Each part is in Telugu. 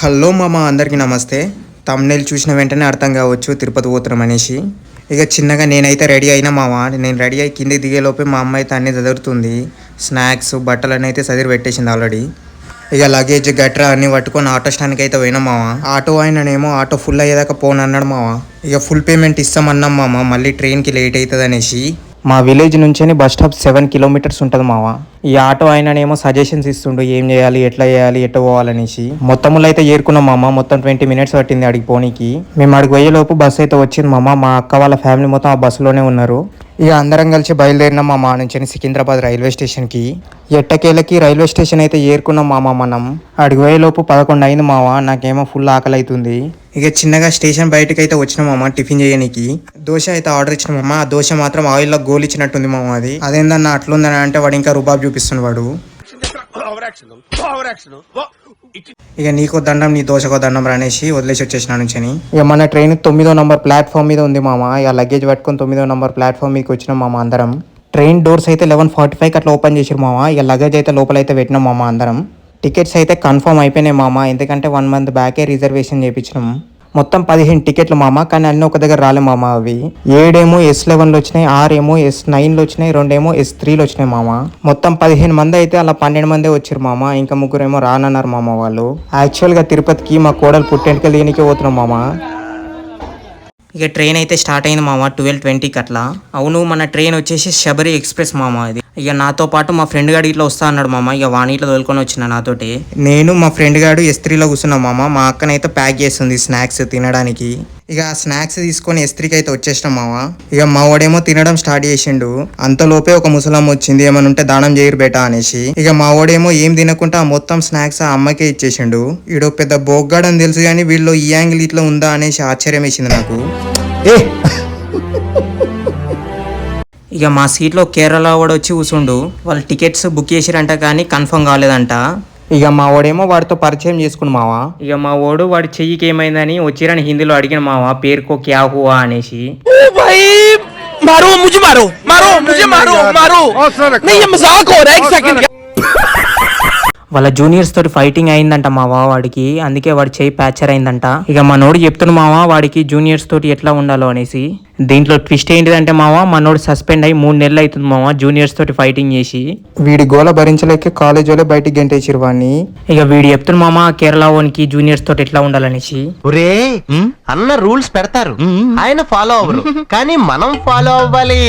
హలో మామ, అందరికీ నమస్తే. తమ్నెయిల్ చూసిన వెంటనే అర్థం కావచ్చు తిరుపతి పోతున్నాం అనేసి. ఇక చిన్నగా నేనైతే రెడీ అయినా మామ. నేను రెడీ అయ్యి కింది దిగేలోపే మా అమ్మ అయితే అన్నీ చదువుతుంది. స్నాక్స్ బట్టలన్నీ అయితే చదివి పెట్టేసింది ఆల్రెడీ. ఇక లగేజ్ గట్రా అన్నీ పట్టుకొని ఆటో స్టాండ్కి అయితే పోయినాం మామ. ఆటో ఆయననేమో ఆటో ఫుల్ అయ్యేదాకా పోనన్నాడు మామ. ఇక ఫుల్ పేమెంట్ ఇస్తామన్నాం మామ, మళ్ళీ ట్రైన్కి లేట్ అవుతుంది అనేసి. మా విలేజ్ నుంచి బస్ స్టాప్ 7 కిలోమీటర్స్ ఉంటుంది మామ. ఈ ఆటో ఆయననేమో సజెషన్స్ ఇస్తుండు, ఏం చేయాలి, ఎట్లా పోవాలనేసి. మొత్తంలో అయితే ఏరుకున్నాం మామ. మొత్తం 20 మినిట్స్ పట్టింది అడిగి పోనీకి. మేము అడిగి పోయేలోపు బస్సు అయితే వచ్చింది మామ. మా అక్క వాళ్ళ ఫ్యామిలీ మొత్తం ఆ బస్సులోనే ఉన్నారు. ఇక అందరం కలిసి బయలుదేరినాం మామ నుంచి సికింద్రాబాద్ రైల్వే స్టేషన్కి. ఎట్టకేళ్ళకి రైల్వే స్టేషన్ అయితే ఏరుకున్నాం మామ. మనం అడిగి పోయేలోపు 11 అయింది మామ. నాకేమో ఫుల్ ఆకలి అవుతుంది. ఇక చిన్నగా స్టేషన్ బయటకు అయితే వచ్చినాం మామ టిఫిన్ చేయడానికి. దోశ అయితే ఆర్డర్ ఇచ్చినాం మామ. ఆ దోశ మాత్రం ఆయిల్లో గోలిచ్చినట్టుంది మామ. అదేందన్న అట్లుందని అంటే వాడు ఇంకా రుబాబ్ చూపిస్తున్నాడు వాడు. ఇక నీకో దండం, నీ దోశకో దండం అనేసి వదిలేసి వచ్చేసిన నుంచి. ఇక మన ట్రైన్ 9వ నంబర్ ప్లాట్ఫామ్ మీద ఉంది మామ. ఇక లగేజ్ పట్టుకొని 9వ నంబర్ ప్లాట్ఫామ్ మీదకి వచ్చినాం మామ అందరం. ట్రైన్ డోర్స్ అయితే 11:45 అట్లా ఓపెన్ చేసారు మామ. ఇక లగేజ్ అయితే లోపల అయితే పెట్టినాం మామ అందరం. టికెట్స్ అయితే కన్ఫర్మ్ అయిపోయినాయి మామ. ఎందుకంటే 1 మంత్ బ్యాకే రిజర్వేషన్ చేయించినాం. మొత్తం 15 టికెట్లు మామ. కానీ అన్నీ ఒక దగ్గర రాలే మామ. అవి 7 ఏమో S11లో వచ్చినాయి, 6 ఏమో S9లో వచ్చినాయి, 2 ఏమో S3లో వచ్చినాయి మామ. మొత్తం 15 మంది అయితే అలా 12 మందే వచ్చారు మామ. ఇంకా 3 ఏమో రానన్నారు మామ వాళ్ళు. యాక్చువల్గా తిరుపతికి మా కోడలు పుట్టెంటికలు దీనికి పోతున్నాం మామ. ఇక ట్రైన్ అయితే స్టార్ట్ అయింది మామ 12:20కి అట్లా. అవును, మన ట్రైన్ వచ్చేసి శబరి ఎక్స్ప్రెస్ మామ. ఇది ఇక నాతో పాటు మా ఫ్రెండ్ గాడు ఇట్లా వస్తా అన్నాడు మామ. ఇక వాణిలో తోలుకొని వచ్చిన నాతోటి. నేను మా ఫ్రెండ్ గాడు S3లో కూర్చున్నాం మామ. మా అక్కనైతే ప్యాక్ చేస్తుంది స్నాక్స్ తినడానికి. ఇక ఆ స్నాక్స్ తీసుకొని S3కి అయితే వచ్చేసినాం మామ. ఇక మా వాడేమో తినడం స్టార్ట్ చేసిండు. అంతలోపే ఒక ముసలమ్మ వచ్చింది, ఏమని ఉంటే దానం చేయరు బేటా అనేసి. ఇక మా వాడేమో ఏం తినకుండా మొత్తం స్నాక్స్ ఆ అమ్మకే ఇచ్చేసిండు. ఈడో పెద్ద బొగ్గాడని తెలుసు కానీ వీళ్ళు ఈ యాంగిల్ ఇట్లా ఉందా అనేసి ఆశ్చర్యం వేసింది నాకు. ఇక మా సీట్లో కేరళ వాడు వచ్చి కూర్చుండు. వాళ్ళు టికెట్స్ బుక్ చేసిరంట కానీ కన్ఫర్మ్ కాలేదంట. ఇక మా వాడేమో వాడితో పరిచయం చేసుకుని మావా. ఇక మా వాడు వాడి చెయ్యికి ఏమైందని వచ్చిరని హిందీలో అడిగిన మావా, పేరుకో క్యా హువా అనేసి. వాళ్ళ జూనియర్స్ తోటి ఫైటింగ్ అయిందంట మావా వాడికి, అందుకే వాడి చెయ్యి ప్యాచర్ అయిందంట. ఇక మనోడు చెప్తున్న మావా వాడికి జూనియర్స్ తోటి ఎట్లా ఉండాలో అనేసి. దీంట్లో ట్విస్ట్ ఏంటిదంటే మావా, మనోడు సస్పెండ్ అయ్యి 3 నెలలు అవుతుంది మావా జూనియర్స్ తోటి ఫైటింగ్ చేసి. వీడి గోల భరించలేక కాలేజ్ వాళ్ళే బయటికి గంటేసిరు వాడిని. ఇక వీడు చెప్తున్న మామా కేరళ వానికి జూనియర్స్ తోటి ఎట్లా ఉండాలనేసి. ఒరే అన్న రూల్స్ పెడతారు, ఆయన ఫాలో అవ్వరు, కానీ మనం ఫాలో అవ్వాలి.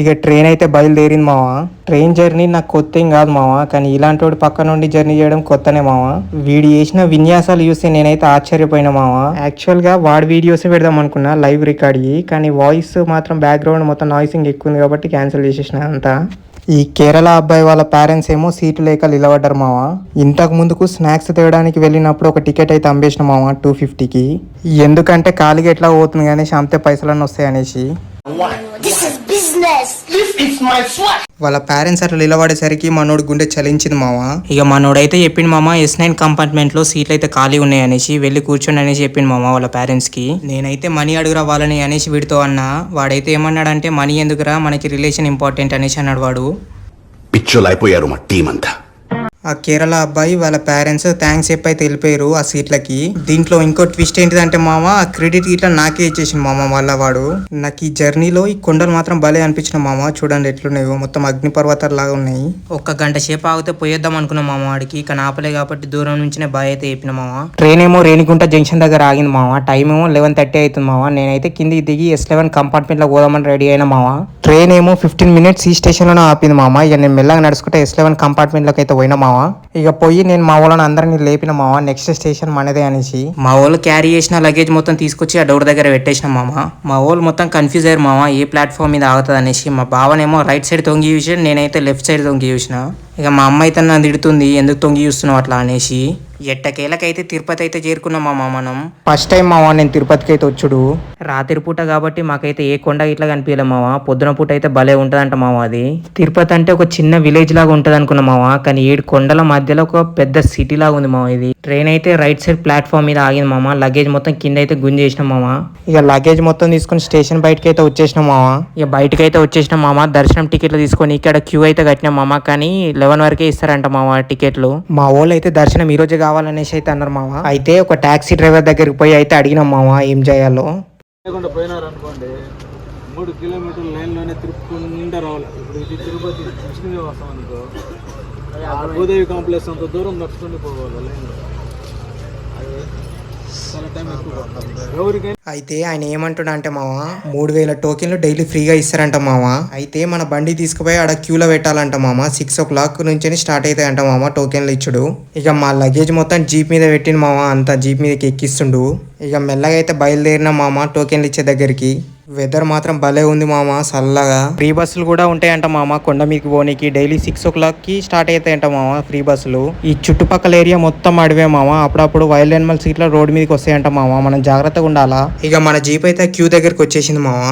ఇక ట్రైన్ అయితే బయలుదేరింది మావా. ట్రైన్ జర్నీ నాకు కొత్త ఏం కాదు మావా, కానీ ఇలాంటి వాడు పక్క నుండి జర్నీ చేయడం కొత్తనే మావా. వీడు చేసిన విన్యాసాలు చూస్తే నేనైతే ఆశ్చర్యపోయినా మావా. యాక్చువల్గా వాడి వీడియోస్ పెడదాం అనుకున్నా లైవ్ రికార్డ్ అయ్యి, కానీ వాయిస్ మాత్రం బ్యాక్గ్రౌండ్ మొత్తం నాయిసింగ్ ఎక్కువ ఉంది కాబట్టి క్యాన్సిల్ చేసేసిన అంతా. ఈ కేరళ అబ్బాయి వాళ్ళ పేరెంట్స్ ఏమో సీటు లేక నిలబడ్డారు మావా. ఇంతకు ముందుకు స్నాక్స్ తేయడానికి వెళ్ళినప్పుడు ఒక టికెట్ అయితే అమ్మేసిన మావా 250కి. ఎందుకంటే ఖాళీగా ఎట్లా పోతుంది కానీ శాంతే పైసలన్నీ వస్తాయి అనేసి. వాళ్ళ పేరెంట్స్ అట్లా నిలబడేసరికి మనోడు గుండె చలించింది మావా. ఇక మనోడైతే చెప్పింది మామ S9 కంపార్ట్మెంట్ లో సీట్లు అయితే ఖాళీ ఉన్నాయి అనేసి, వెళ్ళి కూర్చోండి అనేసి చెప్పింది మామ వాళ్ళ పేరెంట్స్ కి. నేనైతే మనీ అడుగురా వాళ్ళని అనేసి వీడితో అన్నా. వాడైతే ఏమన్నాడంటే మనీ ఎందుకురా, మనకి రిలేషన్ ఇంపార్టెంట్ అనేసి అన్నాడు వాడు. పిచ్చోలైపోయారు మా టీం అంతా. ఆ కేరళ అబ్బాయి వాళ్ళ పేరెంట్స్ థ్యాంక్స్ చెప్పి వెళ్ళిపోయారు ఆ సీట్లకి. దీంట్లో ఇంకో ట్విస్ట్ ఏంటిదంటే మామ, ఆ క్రెడిట్ ఇట్లా నాకే ఇచ్చేసింది మామ వాళ్ళ వాడు. నాకు ఈ జర్నీలో ఈ కొండలు మాత్రం భలే అనిపించిన మామ. చూడండి ఎట్లున్నాయో, మొత్తం అగ్నిపర్వతాలు లాగా ఉన్నాయి. 1 గంట సేపు ఆగితే పోయేద్దాం అనుకున్నాం మామ వాడికి, కానీ ఆపలే కాబట్టి దూరం నుంచినే బాయ్ అయితే చెప్పిన మామ. ట్రైన్ ఏమో రేణిగుంట జంక్షన్ దగ్గర ఆగింది మామ. టైం ఏమో 11:30 అవుతుంది మామ. నేనైతే కింది దిగి S11 కంపార్ట్మెంట్ లో పోదామని రెడీ అయినా మామ. ట్రైన్ ఏమో 15 మినిట్స్ ఈ స్టేషన్ లోనే ఆపింది మామ. ఇక నేను మెల్లగా నడుచుకుంటే S11 కంపార్ట్మెంట్ లోకి అయితే పోయినా మామ. ఇక పోయి నేను మా వాళ్ళని అందరినీ లేపిన మామ, నెక్స్ట్ స్టేషన్ మనదే అనేసి. మా వాళ్ళు క్యారీ చేసిన లగేజ్ మొత్తం తీసుకొచ్చి ఆ డోర్ దగ్గర పెట్టేసిన మామ. మా వాళ్ళు మొత్తం కన్ఫ్యూజ్ అయ్యారు మామ, ఏ ప్లాట్ఫామ్ మీద ఆగుతుంది అనేసి. మా బావనేమో రైట్ సైడ్ తొంగి చూసి, నేనైతే లెఫ్ట్ సైడ్ తొంగి చూసిన. ఇక మా అమ్మ అయితే నన్ను తిడుతుంది, ఎందుకు తొంగి చూస్తున్నావు అట్లా అనేసి. ఎట్టకేలకైతే తిరుపతి అయితే చేరుకున్నాం మామ మనం. ఫస్ట్ టైం మామ నేను తిరుపతికి అయితే వచ్చుడు. రాత్రి పూట కాబట్టి మాకైతే ఏ కొండ ఇట్లా కనిపించలే మామ. పొద్దున పూట అయితే భలే ఉంటదంట మామ. అది తిరుపతి అంటే ఒక చిన్న విలేజ్ లాగా ఉంటది అనుకున్నా మామ, కానీ 7 కొండల మధ్య మధ్యలో ఒక పెద్ద సిటీ లాగా ఉంది మామ. ఇది ట్రైన్ అయితే రైట్ సైడ్ ప్లాట్ఫామ్ మీద ఆగింది మామ. లగేజ్ మొత్తం కింద అయితే గుంజేసినాం మామ. ఇక లగేజ్ మొత్తం తీసుకొని స్టేషన్ బయటకి అయితే వచ్చేసినాం మామ. ఇక బయటకి అయితే వచ్చేసినాం మామ. దర్శనం టికెట్లు తీసుకొని ఇక్కడ క్యూ అయితే కట్టినాం మామ. కానీ 11 వరకే ఇస్తారంట మామ టికెట్లు. మా వాళ్ళు అయితే దర్శనం ఈ రోజే కావాలనేసి అయితే అన్నారు మామ. అయితే ఒక టాక్సీ డ్రైవర్ దగ్గరికి పోయి అయితే అడిగినాం మామ ఏం చేయాలో. పోయినారనుకోండి 3 కిలోమీటర్ల లైన్లోనే తిరుపుకుంటూ రావాలి. ఇప్పుడు ఇది తిరుపతి విష్ణుదేవస్థానం అనుకో, భూదేవి కాంప్లెక్స్ అంత దూరం నడుచుకుంటూ పోవాలి లైన్లో. అది చాలా టైం ఎక్కువ ఎవరికైనా. అయితే ఆయన ఏమంటున్నా అంటే మామ 3000 టోకెన్లు డైలీ ఫ్రీగా ఇస్తారంట మామ. అయితే మన బండి తీసుకుపోయి ఆడ క్యూలో పెట్టాలంట మామ. 6 o'clock నుంచి స్టార్ట్ అవుతాయి అంట మామ టోకెన్లు ఇచ్చుడు. ఇక మా లగేజ్ మొత్తం జీప్ మీద పెట్టిన మామ. అంతా జీప్ మీదకి ఎక్కిస్తుండు. ఇక మెల్లగా అయితే బయలుదేరిన మామ టోకెన్లు ఇచ్చే దగ్గరికి. వెదర్ మాత్రం భలే ఉంది మామ, చల్లగా. ఫ్రీ బస్సులు కూడా ఉంటాయంట మామ కొండ మీదకి పోనీకి. డైలీ 6 o'clock స్టార్ట్ అవుతాయంట మామ ఫ్రీ బస్సులు. ఈ చుట్టుపక్కల ఏరియా మొత్తం అడివే మామ. అప్పుడప్పుడు వైల్డ్ యానిమల్స్ ఇట్లా రోడ్ మీదకి వస్తాయంట మామ. మనం జాగ్రత్తగా ఉండాలా. ఇక మన జీప్ అయితే క్యూ దగ్గరికి వచ్చేసింది మామ.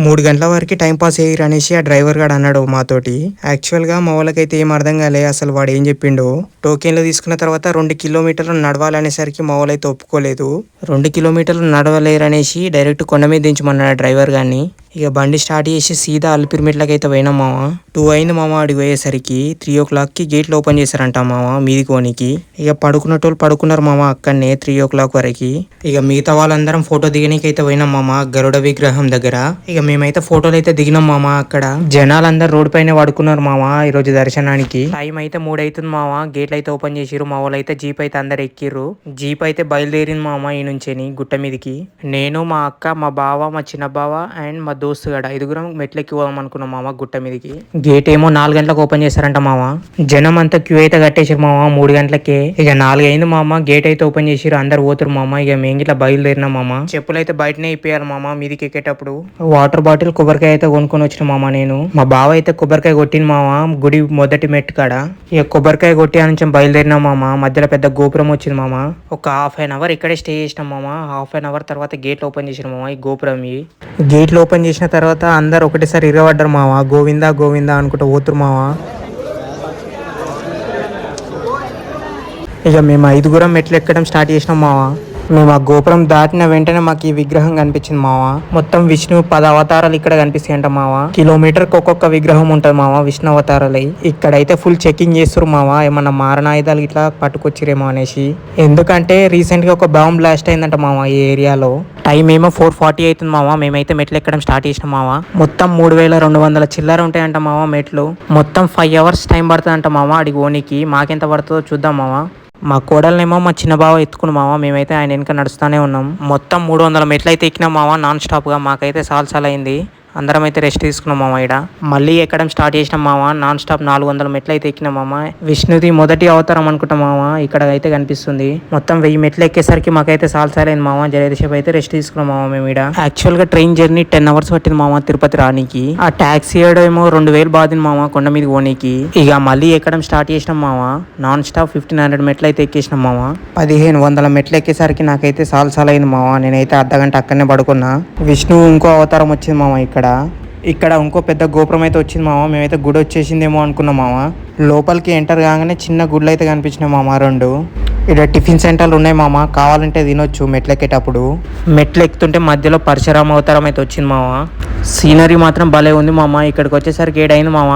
3 గంటల వరకు టైం పాస్ అయ్యారు అనేసి ఆ డ్రైవర్ గారు అన్నాడు మాతోటి. యాక్చువల్ గా మా వాళ్ళకైతే ఏం అర్థం కాలే అసలు వాడు ఏం చెప్పిండు. టోకెన్లు తీసుకున్న తర్వాత 2 కిలోమీటర్లు నడవాలనేసరికి మా వాళ్ళైతే ఒప్పుకోలేదు. 2 కిలోమీటర్లు నడవలేరు అనేసి డైరెక్ట్ కొండ మీద దించమన్నాడు డ్రైవర్ గారిని. ఇక బండి స్టార్ట్ చేసి సీదా అల్పిరిమెట్లకి అయితే పోయినాం మామ. 2 అయింది మామ అడిగి పోయేసరికి. 3 o'clock గేట్లు ఓపెన్ చేశారంట మామ మీదికి పోనీకి. ఇక పడుకున్నటోళ్ళు పడుకున్నారు మామ అక్కడనే 3 o'clock వరకు. ఇక మిగతా వాళ్ళందరం ఫోటో దిగనీకి అయితే పోయినాం మామ గరుడ విగ్రహం దగ్గర. ఇక మేమైతే ఫోటోలు అయితే దిగినాం మామ. అక్కడ జనాలందరూ రోడ్ పైన పడుకున్నారు మామ ఈ రోజు దర్శనానికి. టైం అయితే 3 అవుతుంది మామ. గేట్లు అయితే ఓపెన్ చేసిరు. మా వాళ్ళు అయితే జీప్ అయితే అందరు ఎక్కిర్రు. జీప్ అయితే బయలుదేరింది మామ ఈ నుంచేని గుట్ట మీదకి. నేను మా అక్క మా బావ మా చిన్న బావ అండ్ మా దోస్తు గడ 5గురం మెట్లెక్కి పోదాం అనుకున్నాం మామ గుట్ట మీదకి. గేట్ ఏమో 4 గంటలకు ఓపెన్ చేశారంట మామ. జనం అంతా క్యూ అయితే కట్టేసారు మామ 3 గంటలకే. ఇక 4 అయింది మామ. గేట్ అయితే ఓపెన్ చేసిరు. అందరు పోతారు మామ. ఇక మేము ఇట్లా బయలుదేరినాం మామ. చెప్పులు అయితే బయటనే ఇప్పారు మామ మీదికి ఎక్కేటప్పుడు. వాటర్ బాటిల్ కొబ్బరికాయ అయితే కొనుక్కొని వచ్చిన మామ నేను. మా బావ అయితే కొబ్బరికాయ కొట్టిన మామ గుడి మొదటి మెట్టు కాడ. ఇక కొబ్బరికాయ కొట్టి నుంచి బయలుదేరినా మామ. మధ్యలో పెద్ద గోపురం వచ్చింది మామ. ఒక ½ hour ఇక్కడే స్టే చేసినాం మామ. ½ hour తర్వాత గేట్లు ఓపెన్ చేసిన మామ. ఈ గోపురం గేట్లు ఓపెన్ చేసిన తర్వాత అందరు ఒకటేసారి ఇరవడ్డారు మామ. గోవిందా గోవిందా అనుకుంటూ పోతురు మామ. ఇక మేము 5గురం మెట్లు ఎక్కడం స్టార్ట్ చేసినాం మామ. మేము ఆ గోపురం దాటిన వెంటనే మాకు ఈ విగ్రహం కనిపించింది మావ. మొత్తం విష్ణు 10 అవతారాలు ఇక్కడ కనిపిస్తాయంట మావ. కిలోమీటర్కి ఒక్కొక్క విగ్రహం ఉంటుంది మావ విష్ణు అవతారాలు. ఇక్కడైతే ఫుల్ చెకింగ్ చేస్తారు మావ. ఏమన్నా మారణాయుధాలు ఇట్లా పట్టుకొచ్చిరేమో అనేసి. ఎందుకంటే రీసెంట్ గా ఒక బాంబ్ బ్లాస్ట్ అయిందంట మావ ఈ ఏరియాలో. టైం ఏమో 4:40 అవుతుంది మావ. మేమైతే మెట్లు ఎక్కడం స్టార్ట్ చేసినాం మావ. మొత్తం 3200 చిల్లర ఉంటాయంట మావ మెట్లు. మొత్తం 5 hours టైం పడుతుందంట మావ అడిగి ఓనికి. మాకెంత పడుతుందో చూద్దాం మావ. మా కోడలనేమో మా చిన్న బావ ఎత్తుకుని మావ. మేమైతే ఆయన వెనక నడుస్తూనే ఉన్నాం. మొత్తం 300 మెట్లు అయితే ఎక్కినాం మావ నాన్ స్టాప్ గా. మాకైతే సాల్ అయింది. అందరం అయితే రెస్ట్ తీసుకున్నాం మామ. ఇక్కడ మళ్ళీ ఎక్కడం స్టార్ట్ చేసినాం మామ. నాన్ స్టాప్ 400 మెట్లు అయితే ఎక్కినాం మామ. విష్ణుది మొదటి అవతారం అనుకుంటాం మామ. ఇక్కడ అయితే కనిపిస్తుంది. మొత్తం 1000 మెట్లు ఎక్కేసరికి మాకైతే సాలసాలైంది మామ. జరేసేపు అయితే రెస్ట్ తీసుకున్నాం మామ మేము. ఇక్కడ యాక్చువల్ గా ట్రైన్ జర్నీ 10 hours పట్టింది మామ తిరుపతి రానికి. ఆ టాక్సీ ఏమో 2000 బాధింది మామ కొండ మీద పోనీకి. ఇక మళ్ళీ ఎక్కడం స్టార్ట్ చేసినాం మామ. నాన్ స్టాప్ 1500 మెట్లు అయితే ఎక్కేసినాం మామ. 1500 మెట్లు ఎక్కేసరికి నాకైతే సాలసాలైంది మామ. నేనైతే అర్ధగంట అక్కడనే పడుకున్నా. విష్ణు ఇంకో అవతారం వచ్చింది మామ. ఇక్కడ ఇంకో పెద్ద గోపురం అయితే వచ్చింది మామ. మేమైతే గుడి వచ్చేసిందేమో అనుకున్నాం మామ. లోపలికి ఎంటర్ కాగానే చిన్న గుడ్లు అయితే కనిపించినాయి మామ 2. ఇక్కడ టిఫిన్ సెంటర్లు ఉన్నాయి మామ. కావాలంటే తినొచ్చు మెట్లు ఎక్కేటప్పుడు. మెట్లు ఎక్కుతుంటే మధ్యలో పరశురామ అవతారం అయితే వచ్చింది మామ. సీనరీ మాత్రం భలే ఉంది మామ. ఇక్కడికి వచ్చేసరికి ఏడైంది మామ.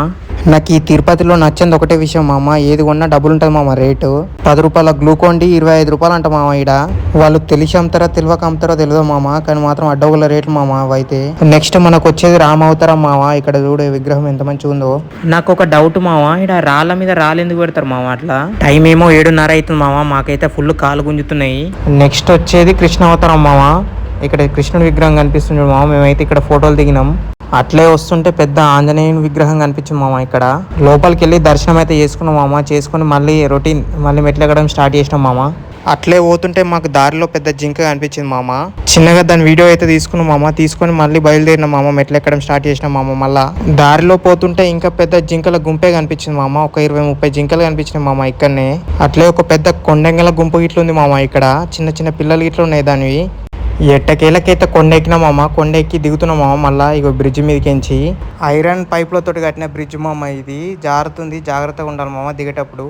నాకు ఈ తిరుపతిలో నచ్చింది ఒకటే విషయం మామ. ఏది కొన్నా డబ్బులు ఉంటుంది మామ. రేటు 10 రూపాయల గ్లూకోండి 25 రూపాయలు అంట మామ. ఇక్కడ వాళ్ళు తెలిసి అమ్ముతారో తెలియక అమ్ముతారో తెలియదు మామ. కానీ మాత్రం అడ్డగోల రేట్లు మామ అయితే. నెక్స్ట్ మనకు వచ్చేది రామ అవతారం మామ. ఇక్కడ చూడే విగ్రహం ఎంత మంచిగా ఉందో. నాకు ఒక డౌట్ మామ. ఇక్కడ రాళ్ళ మీద రాళ్ళు ఎందుకు పెడతారు మామ అట్లా? టైం ఏమో 7:30 అవుతుంది మామ. మాకైతే ఫుల్ కాలు గుంజుతున్నాయి. నెక్స్ట్ వచ్చేది కృష్ణ అవతారం మామ. ఇక్కడ కృష్ణుడి విగ్రహం కనిపిస్తుంది మామ. మేమైతే ఇక్కడ ఫోటోలు దిగినాం. అట్లే వస్తుంటే పెద్ద ఆంజనేయుని విగ్రహం కనిపించింది మామ. ఇక్కడ లోపలికి వెళ్ళి దర్శనం అయితే చేసుకున్నాం మామ. చేసుకుని మళ్ళీ రొటీన్ మళ్ళీ మెట్లు ఎక్కడం స్టార్ట్ చేసినాం మామ. అట్లే పోతుంటే మాకు దారిలో పెద్ద జింక కనిపించింది మామ. చిన్నగా దాని వీడియో అయితే తీసుకున్నాం మామ. తీసుకొని మళ్ళీ బయలుదేరిన మామ. మెట్లు ఎక్కడం స్టార్ట్ చేసినాం మామ. మళ్ళా దారిలో పోతుంటే ఇంకా పెద్ద జింకల గుంపే కనిపించింది మామ. ఒక 20-30 జింకలు కనిపించినాయి మామ ఇక్కడనే. అట్లే ఒక పెద్ద కొండెంగల గుంపు ఇట్లా ఉంది మామ. ఇక్కడ చిన్న చిన్న పిల్లలు ఇట్లా ఉన్నాయి దానివి. ఎట్టకేళ్ళకైతే కొండ ఎక్కినా మామ. కొండ ఎక్కి దిగుతున్నాం మామ. మళ్ళీ ఇగో బ్రిడ్జ్ మీదకించి ఐరన్ పైప్లతో కట్టిన బ్రిడ్జ్ మామ. ఇది జారుతుంది, జాగ్రత్తగా ఉండాలి మామ దిగేటప్పుడు.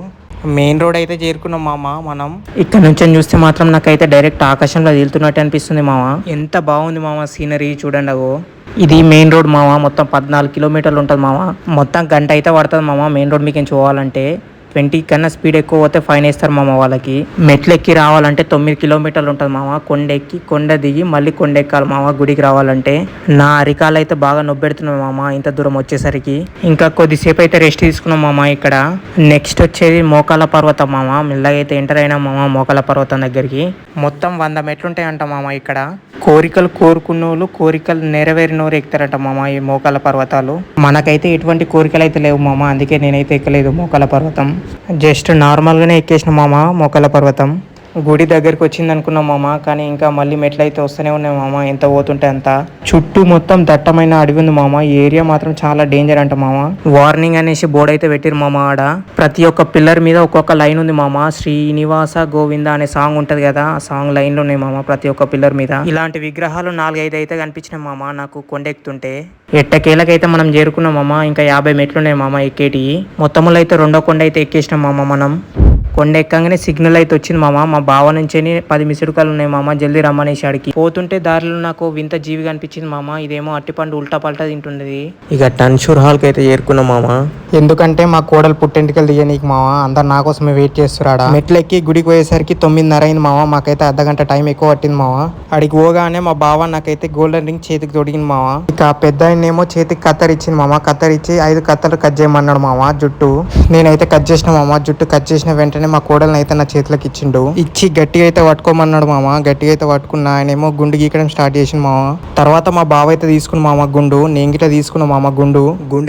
మెయిన్ రోడ్ అయితే చేరుకున్నాం మామ మనం. ఇక్కడ నుంచి చూస్తే మాత్రం నాకైతే డైరెక్ట్ ఆకాశంలో వెళ్తున్నట్టు అనిపిస్తుంది మామ. ఎంత బాగుంది మామ సీనరీ చూడండి. అగో ఇది మెయిన్ రోడ్ మామ. మొత్తం 14 కిలోమీటర్లు ఉంటుంది మామ. మొత్తం గంట అయితే పడుతుంది మామ మెయిన్ రోడ్ మీకు పోవాలంటే. 20 కన్నా స్పీడ్ ఎక్కువ పోతే ఫైన్ వేస్తారు మామ వాళ్ళకి. మెట్లు ఎక్కి రావాలంటే 9 కిలోమీటర్లు ఉంటుంది మామ. కొండ ఎక్కి కొండ దిగి మళ్ళీ కొండ ఎక్కాలి మామ గుడికి రావాలంటే. నా అరికాలు అయితే బాగా నొబ్బెడుతున్నాయి మామ ఇంత దూరం వచ్చేసరికి. ఇంకా కొద్దిసేపు అయితే రెస్ట్ తీసుకున్నాం మామ ఇక్కడ. నెక్స్ట్ వచ్చేది మోకాల పర్వతం మామ. మెల్లగా అయితే ఎంటర్ అయినా మామ మోకాల పర్వతం దగ్గరికి. మొత్తం 100 మెట్లు ఉంటాయంట మామ ఇక్కడ. కోరికలు కోరుకున్న వాళ్ళు కోరికలు నెరవేరినోరు ఎక్కుతారంట మామ ఈ మోకాల పర్వతాలు. మనకైతే ఎటువంటి కోరికలు అయితే లేవు మామ, అందుకే నేనైతే ఎక్కలేదు మోకాల పర్వతం. జస్ట్ నార్మల్గానే ఎక్కేసిన మామ మోకాల పర్వతం. గుడి దగ్గరికి వచ్చింది అనుకున్నాం మామ, కానీ ఇంకా మళ్ళీ మెట్లు అయితే వస్తూనే ఉన్నాయి మామ. ఎంత పోతుంటే అంత. చుట్టూ మొత్తం దట్టమైన అడవి ఉంది మామ. ఈ ఏరియా మాత్రం చాలా డేంజర్ అంట మామ. వార్నింగ్ అనేసి బోర్డు అయితే పెట్టిరు మామ ఆడ. ప్రతి ఒక్క పిల్లర్ మీద ఒక్కొక్క లైన్ ఉంది మామ. శ్రీనివాస గోవింద అనే సాంగ్ ఉంటది కదా, ఆ సాంగ్ లైన్లు ఉన్నాయి మామ ప్రతి ఒక్క పిల్లర్ మీద. ఇలాంటి విగ్రహాలు 4-5 అయితే కనిపించినాయి మామ నాకు కొండెక్కుతుంటే. ఎట్టకేలకైతే మనం చేరుకున్నాం మామ. ఇంకా 50 మెట్లు ఉన్నాయి మామ ఎక్కేటి. మొత్తంలో అయితే 2వ కొండ అయితే ఎక్కేసినాం మామ మనం. కొండ ఎక్కగానే సిగ్నల్ అయితే వచ్చింది మామ. మా బావ నుంచి 10 మిస్డ్ ఉన్నాయి మామ, జల్దీ రమ్మనేసి ఆడికి. పోతుంటే దారిలో నాకు వింత జీవి కనిపించింది మామ. ఇదేమో అట్టిపండు ఉల్టా పల్టా తింటున్నది. ఇక టన్షూర్ హాల్ కి అయితే చేరుకున్నాం మామ. ఎందుకంటే మా కోడలు పుట్టెంటికలు దిగనీకి మామ. అందరు నా కోసమే వెయిట్ చేస్తున్నాడా. మెట్లు ఎక్కి గుడికి పోయేసరికి 9:30 అయింది మామ. మాకైతే అర్ధగంట టైం ఎక్కువ పట్టింది మామ. అడిగి పోగానే మా బావ నాకైతే గోల్డెన్ రింగ్ చేతికి తొడిగింది మామ. ఇక పెద్ద ఆయనేమో చేతికి కత్తర్ ఇచ్చింది మామ. కత్తర్ ఇచ్చి 5 కత్తలు కట్ చేయమన్నాడు మామ జుట్టు. నేనైతే కట్ చేసిన మామ. జుట్టు కట్ చేసిన వెంటనే మా కోడల్ని అయితే నా చేతులకు ఇచ్చిండు. ఇచ్చి గట్టిగా అయితే పట్టుకోమన్నాడు మామ. గట్టిగా అయితే పట్టుకున్నా. ఆయనేమో గుండు గీకడం స్టార్ట్ చేసిండు మామ. తర్వాత మా బావ అయితే తీసుకున్న మామ గుండు. నేను గిట్లా తీసుకున్నా మామ గుండు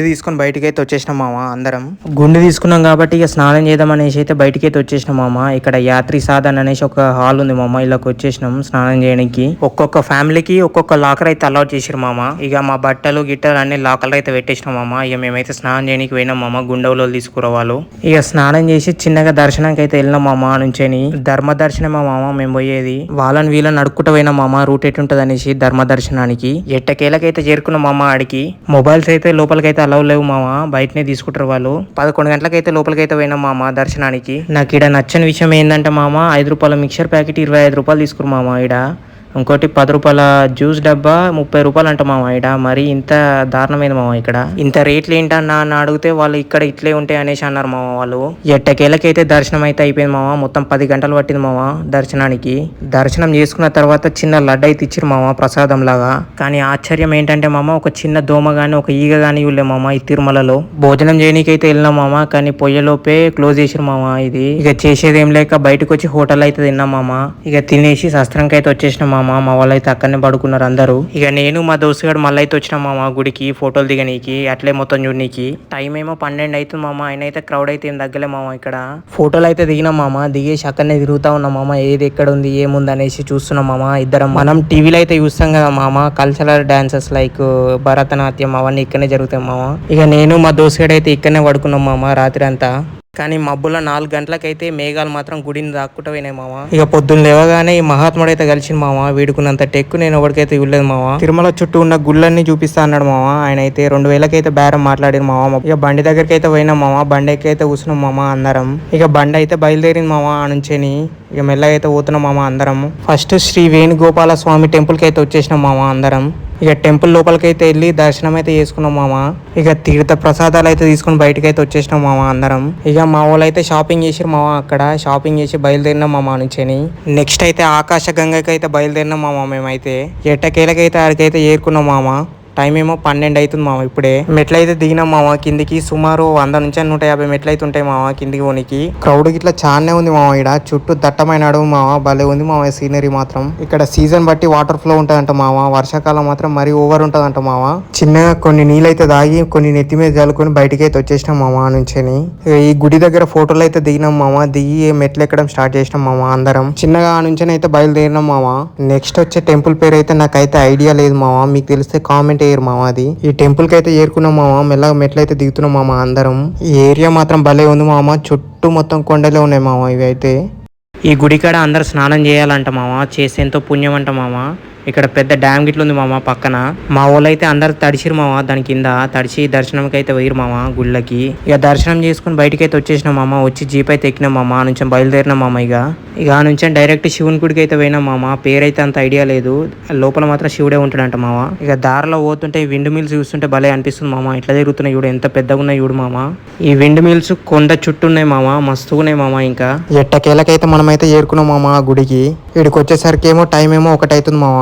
తీసుకుని బయటకి అయితే వచ్చేసిన మామ. అందరం గుండు తీసుకున్నాం కాబట్టి ఇక స్నానం చేద్దాం అనేసి అయితే బయటకి అయితే వచ్చేసిన మామ. ఇక్కడ యాత్రి సాధన్ అనేసి ఒక హాల్ ఉంది మామ. ఇలాకి వచ్చేసినాం స్నానం చేయడానికి. ఒక్కొక్క ఫ్యామిలీకి ఒక్కొక్క లాకర్ అయితే అలౌట్ చేసారు మామ. ఇక మా బట్టలు గిట్టలు అన్ని లాకర్లు అయితే పెట్టేసినాం మామ. ఇక మేమైతే స్నానం చేయడానికి పోయినాం మామ. గుండెలో తీసుకురావాళ్ళు. ఇక స్నానం చేసి చిన్నగా దర్శనానికి అయితే వెళ్ళినాం మామ. నుంచని ధర్మ దర్శనం మామ మేము పోయేది. వాళ్ళని వీళ్ళని నడుక్కుంటూ పోయినా మామ. రూట్ ఎటుంటది అనేసి ధర్మ దర్శనానికి. ఎట్టకేలకైతే చేరుకున్నాం మామ ఆడికి. మొబైల్స్ అయితే లోపలికైతే అలవ్ లేవు మామ, బయటనే తీసుకుంటారు వాళ్ళు. 11 గంటలకైతే లోపలికైతే పోయినాం మామ దర్శనానికి. నాకు ఇక్కడ నచ్చని విషయం ఏంటంటే మామ, 5 రూపాయల మిక్చర్ ప్యాకెట్ 25 రూపాయలు తీసుకురు మామ ఈడ. ఇంకోటి 10 రూపాయల జ్యూస్ డబ్బా 30 రూపాయలు అంట మామ ఈడ. మరి ఇంత దారుణమైంది మామ ఇక్కడ. ఇంత రేట్లు ఏంటన్నా అని అడిగితే వాళ్ళు ఇక్కడ ఇట్లే ఉంటాయి అనేసి అన్నారు మామ వాళ్ళు. ఎట్టకేలకైతే దర్శనం అయితే అయిపోయింది మామ. మొత్తం 10 గంటలు పట్టింది మామ దర్శనానికి. దర్శనం చేసుకున్న తర్వాత చిన్న లడ్డు అయితే ఇచ్చిరు మామ ప్రసాదం లాగా. కానీ ఆశ్చర్యం ఏంటంటే మామ, ఒక చిన్న దోమ గానీ ఒక ఈగ గానీ ఇవ్వలే మామ ఈ తిరుమలలో. భోజనం చేయనీకైతే వెళ్ళినాం మామ, కానీ పొయ్యలోపే క్లోజ్ చేసిరు మామ ఇది. ఇక చేసేది ఏం లేక బయటకు వచ్చి హోటల్ అయితే తిన్నాం మామ. ఇక తినేసి శస్త్రంకి అయితే వచ్చేసినాం మామ. మా వాళ్ళు అయితే అక్కడనే పడుకున్నారు అందరూ. ఇక నేను మా దోస్తుగాడు మళ్ళీ అయితే వచ్చినాం మామ గుడికి ఫోటోలు దిగనీకి, అట్లే మొత్తం చూడనీకి. టైం ఏమో 12 అవుతుంది మామ. ఆయన అయితే క్రౌడ్ అయితే ఏం తగ్గలే మామ ఇక్కడ. ఫోటోలు అయితే దిగినాం మామ. దిగేసి అక్కడనే తిరుగుతా ఉన్నాం మామ. ఏది ఎక్కడ ఉంది ఏముంది అనేసి చూస్తున్నాం మామ ఇద్దరం. మనం టీవీలో అయితే చూస్తాం కదా మామ, కల్చరల్ డాన్సెస్ లైక్ భరతనాట్యం అవన్నీ ఇక్కడనే జరుగుతాయి మామ. ఇక నేను మా దోస్తుగాడు అయితే ఇక్కడనే పడుకున్నాం మామ రాత్రి అంతా. కానీ మబ్బుల 4 గంటలకైతే మేఘాలు మాత్రం గుడిని దాక్కుంటూ పోయినాయి మామ. ఇక పొద్దున్న లేవగానే ఈ మహాత్ముడు అయితే కలిసింది మామ. వీడుకున్నంత టెక్కు నేను ఎవరికైతే ఇవ్వలేదు మామ. తిరుమల చుట్టూ ఉన్న గుళ్ళన్నీ చూపిస్తా అన్నాడు మామ. ఆయన అయితే 2000 అయితే బేరం మాట్లాడారు మామ. ఇక బండి దగ్గరికి అయితే పోయినాం మామ. బండి ఎక్కి అయితే కూర్చున్నాం మామ అందరం. ఇక బండి అయితే బయలుదేరింది మామ ఆ నుంచేని. ఇక మెల్లగా అయితే పోతున్నాం మామ అందరం. ఫస్ట్ శ్రీ వేణుగోపాల స్వామి టెంపుల్కి అయితే వచ్చేసినాం మామ అందరం. ఇక టెంపుల్ లోపలికైతే వెళ్ళి దర్శనం అయితే చేసుకున్నాం మామ. ఇక తీర్థ ప్రసాదాలు అయితే తీసుకుని బయటకి అయితే వచ్చేసినాం మామ అందరం. ఇక మా వాళ్ళు అయితే షాపింగ్ చేసిరు మామ. అక్కడ షాపింగ్ చేసి బయలుదేరినాం మామ నుంచేని. నెక్స్ట్ అయితే ఆకాశ గంగకి అయితే బయలుదేరినాం మామ మేమైతే. ఎట్టకేలకైతే ఆడికైతే ఏరుకున్నాం మామ. టైం ఏమో 12 అవుతుంది మామ. ఇప్పుడే మెట్లయితే దిగినాం మామ కిందికి. సుమారు 100 నుంచి 150 మెట్లు అయితే ఉంటాయి మామ కిందికి పోనీకి. క్రౌడ్ ఇట్లా చాలానే ఉంది మామ. ఇక్కడ చుట్టూ దట్టమైన అడవు మామ. భలే ఉంది మామ సీనరీ మాత్రం. ఇక్కడ సీజన్ బట్టి వాటర్ ఫ్లో ఉంటదంట మామ. వర్షాకాలం మాత్రం మరీ ఓవర్ ఉంటదంట మామ. చిన్నగా కొన్ని నీళ్ళైతే దాగి కొన్ని నెత్తి మీద చల్లుకొని బయటకి అయితే వచ్చేసినాం మామ నుంచేని. ఈ గుడి దగ్గర ఫోటోలు అయితే దిగినాం మామ. దిగి మెట్లు ఎక్కడం స్టార్ట్ చేసినాం మామ అందరం. చిన్నగా ఆ నుంచి అయితే బయలుదేరినాం మామ. నెక్స్ట్ వచ్చే టెంపుల్ పేరు అయితే నాకైతే ఐడియా లేదు మామ. మీకు తెలిస్తే కామెంట్ మామ. అది ఈ టెంపుల్ కి అయితే చేరుకున్నాం మామ. మెల్లగా మెట్లయితే దిగుతున్నాం మామ అందరం. ఈ ఏరియా మాత్రం భలే ఉంది మామ. చుట్టూ మొత్తం కొండలే ఉన్నాయి మామ. ఇవి అయితే ఈ గుడి కాడ అందరు స్నానం చేయాలంట మామ. చేసేంతో పుణ్యం అంట మామ. ఇక్కడ పెద్ద డ్యామ్ గిట్ల ఉంది మామ పక్కన. మా వాళ్ళు అయితే అందరు తడిసిరు మామ దాని కింద. తడిసి దర్శనంకి అయితే పోయిరు మామ గుళ్ళకి. ఇక దర్శనం చేసుకుని బయటకి అయితే వచ్చేసినాం మామ. వచ్చి జీప్ అయితే ఎక్కినాం మామ. ఆ నుంచి బయలుదేరినాం మామ. ఇక ఆ నుంచి డైరెక్ట్ శివుని గుడికి అయితే పోయినాం మామ. పేరైతే అంత ఐడియా లేదు, లోపల మాత్రం శివుడే ఉంటాడంట మామ. ఇక దారిలో పోతుంటే విండ్ మిల్స్ చూస్తుంటే భలే అనిపిస్తుంది మామ. ఇట్లా తిరుగుతున్నాయి చూడు, ఎంత పెద్దగా ఉన్నాయి చూడు మామ. ఈ విండ్ మిల్స్ కొండ చుట్టూ ఉన్నాయి మామ, మస్తుగా ఉన్నాయి మామ. ఇంకా ఎట్టకేలకైతే మనమైతే చేరుకున్నాం మామ ఆ గుడికి. ఇక్కడికి వచ్చేసరికి ఏమో టైం ఏమో 1 అవుతుంది మామ.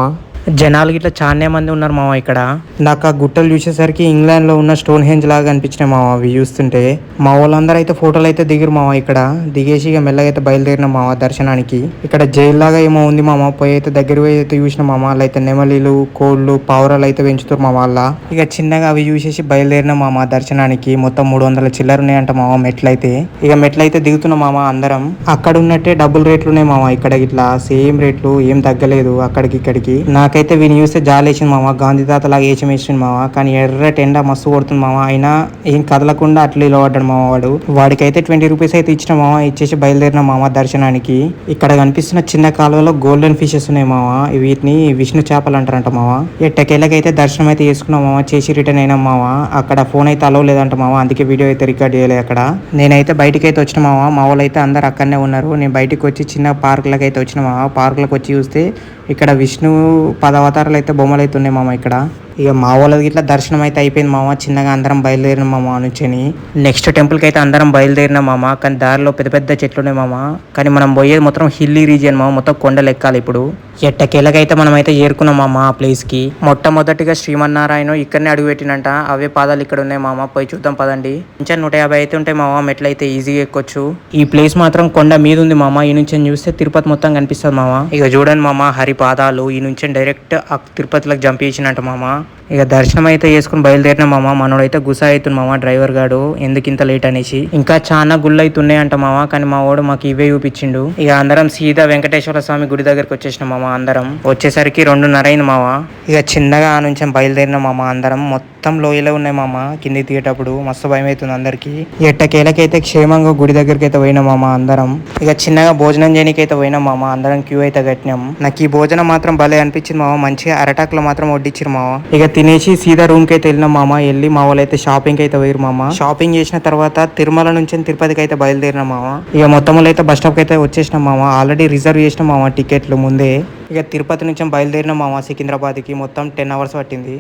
జనాలు గిట్లా చాలానే మంది ఉన్నారు మామ ఇక్కడ. నాకు ఆ గుట్టలు చూసేసరికి ఇంగ్లాండ్ లో ఉన్న స్టోన్ హెంజ్ లాగా అనిపించినాయి మామ అవి చూస్తుంటే. మా వాళ్ళందరూ అయితే ఫోటోలు అయితే దిగిరు మామ ఇక్కడ. దిగేసి ఇక మెల్లగా అయితే బయలుదేరిన మామ దర్శనానికి. ఇక్కడ జైలు లాగా ఏమో ఉంది మామ. పోయి అయితే దగ్గర పోయి అయితే చూసిన మామ. అలా అయితే నెమలీలు, కోళ్ళు, పావురాలు అయితే పెంచుతారు మా వాళ్ళ. ఇక చిన్నగా అవి చూసేసి బయలుదేరిన మామ దర్శనానికి. మొత్తం 300 చిల్లర ఉన్నాయంట మామ మెట్లయితే. ఇక మెట్లయితే దిగుతున్నాం మామ అందరం. అక్కడ ఉన్నట్టే డబుల్ రేట్లు ఉన్నాయి మామ ఇక్కడ. ఇట్లా సేమ్ రేట్లు ఏం తగ్గలేదు అక్కడికి ఇక్కడికి. నాకైతే వీని చూస్తే జాలేసింది మామ. గాంధీ తాత లాగా వేసింది మామ. కానీ ఎర్రటి ఎండ మస్తు కొడుతుంది మామ. అయినా ఏం కదలకుండా అట్లా నిలబడ్డాడు మామ వాడు. వాడికైతే 20 రూపీస్ అయితే ఇచ్చిన మామ. ఇచ్చేసి బయలుదేరిన మామ దర్శనానికి. ఇక్కడ కనిపిస్తున్న చిన్న కాలువలో గోల్డెన్ ఫిషెస్ ఉన్నాయి మామ. వీటిని విష్ణు చేపలు అంటారంట మామ. ఎట్టకేళ్ళకైతే దర్శనం అయితే చేసుకున్నాం మామ. చేసి రిటర్న్ అయినాం మామ. అక్కడ ఫోన్ అయితే అలవ్ లేదంట మామ. అందుకే వీడియో అయితే రికార్డ్ చేయలేదు అక్కడ. నేనైతే బయటకి అయితే వచ్చిన మామ. మా వాళ్ళు అయితే అందరు అక్కడనే ఉన్నారు. నేను బయటకు వచ్చి చిన్న పార్కులకు అయితే వచ్చిన మామ. పార్కులకు వచ్చి చూస్తే ఇక్కడ విష్ణు 10 అవతారాలు అయితే బొమ్మలు అయితే ఉన్నాయి మామ ఇక్కడ. ఇక మా వాళ్ళకి ఇట్లా దర్శనం అయితే అయిపోయింది మామ. చిన్నగా అందరం బయలుదేరిన మామ నుంచని. నెక్స్ట్ టెంపుల్కి అయితే అందరం బయలుదేరిన మామ. కానీ దారిలో పెద్ద పెద్ద చెట్లు ఉన్నాయి మామ. కానీ మనం పోయేది మొత్తం హిల్లీ రీజియన్ మామ. మొత్తం కొండలు ఎక్కాలి ఇప్పుడు. ఎట్టకేళ్ళకైతే మనం అయితే చేరుకున్నాం మామ ఆ ప్లేస్ కి. మొట్టమొదటిగా శ్రీమన్నారాయణ ఇక్కడనే అడుగు పెట్టినంట. అవే పాదాలు ఇక్కడ ఉన్నాయి మామ. పోయి చూద్దాం పదండి. ఇంకా 150 అయితే ఉంటాయి మామ. మెట్లు అయితే ఈజీగా ఎక్కొచ్చు. ఈ ప్లేస్ మాత్రం కొండ మీద ఉంది మామ. ఈ నుంచి చూస్తే తిరుపతి మొత్తం కనిపిస్తుంది మామ. ఇక చూడండి మామ హరి పాదాలు. ఈ నుంచి డైరెక్ట్ తిరుపతిలోకి జంప్ చేసినట్టు మామ. ఇక దర్శనం అయితే చేసుకుని బయలుదేరిన మామ. మనోడైతే గుస అవుతుంది మామ డ్రైవర్ గాడు, ఎందుకు ఇంత లేట్ అనేసి. ఇంకా చాలా గుళ్ళు అయితే ఉన్నాయంట మామ. కానీ మా వాడు మాకు ఇవే చూపించిండు. ఇక అందరం సీదా వెంకటేశ్వర స్వామి గుడి దగ్గరికి వచ్చేసిన మామ. అందరం వచ్చేసరికి 2:30 అయింది మామ. ఇక చిన్నగా ఆ నుంచి బయలుదేరిన మామ. అందరం మొత్తం లోయలో ఉన్నాయి మామ. కింది దిగేటప్పుడు మస్తు భయం అవుతుంది అందరికి. ఎట్టకేలకైతే క్షేమంగా గుడి దగ్గరికి అయితే పోయినా మామ అందరం. ఇక చిన్నగా భోజనం చేయడానికి అయితే పోయినాం మామ. అందరం క్యూ అయితే కట్టినాం. నాకు ఈ భోజనం మాత్రం భలే అనిపించింది మామ. మంచిగా అరటాకులో మాత్రం వడ్డించారు మామ. ఇక తినేసి సీదా రూమ్ కి అయితే వెళ్ళినాం మామ. వెళ్ళి మా వాళ్ళు అయితే షాపింగ్ అయితే పోయారు మామ. షాపింగ్ చేసిన తర్వాత తిరుమల నుంచి తిరుపతికి అయితే బయలుదేరినాం మామ. ఇక మొత్తం అయితే బస్ స్టాప్ కి అయితే వచ్చేసినాం మామ. ఆల్రెడీ రిజర్వ్ చేసినాం మామ టికెట్లు ముందే. ఇక తిరుపతి నుంచి బయలుదేరినాం మామ సికింద్రాబాద్కి. మొత్తం 10 అవర్స్ పట్టింది.